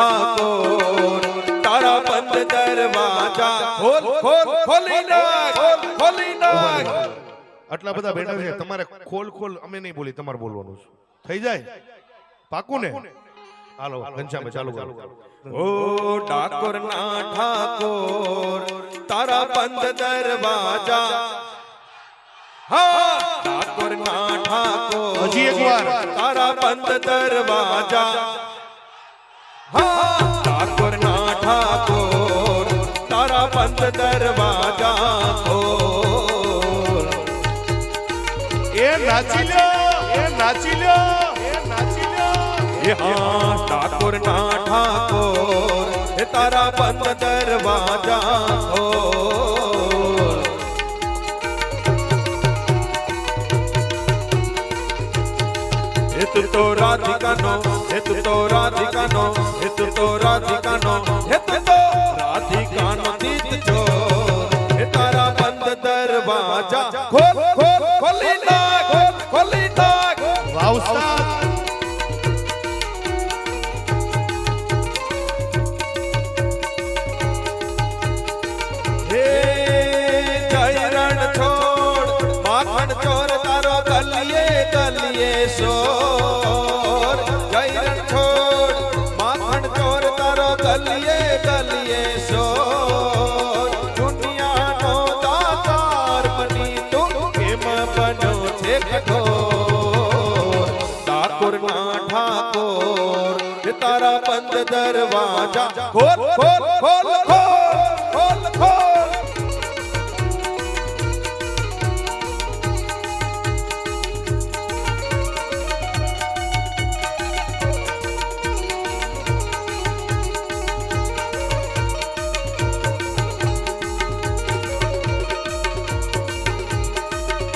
ઠાકોર તારા બંધ દરવાજા ખોલ ખોલ ખોલી નાખ ખોલી નાખ આટલા બધા બેઠા છે તમારે ખોલ ખોલ અમે નહીં બોલી તમારે બોલવાનું છે થઈ જાય પાકું ને હાલો ઘનશ્યામ ચાલુ કરો ઓ ઠાકોર ના ઠાકોર તારા બંધ દરવાજા હા ઠાકોર ના ઠાકોર હજી એક વાર તારા બંધ દરવાજા હા ઠાકોર ના ઠાકોર તારા બંધ દરવાજા ખોલ એ નાચી લ્યો એ નાચી લ્યો એ નાચી લ્યો એ હા ઠાકોર ના ઠાકોર એ તારા બંધ દરવાજા ખોલ તું તો રાધિકાનો હે તું તો રાધિકાનો હે તું તો રાધિકાનો હે તું તો રાધિકાનો દીત જો હે તારા બંધ દરવાજા ખોલ ખોલ ખોલી નાખ ખોલી નાખ વાહ ઉસ્તાદ હે જય રણ છોડ માખણ ચોર તારો ગલીએ ગલીએ સોર જય રણ છોડ માખણ ચોર તારો ગલીએ ગલીએ સોર દુનિયાનો દાતાર બની તું કેમ બનો છે કઠોર ઠાકોર ના ઠાકોર તારા બંધ દરવાજા ખોલ ખોલ ખોલ ખોલ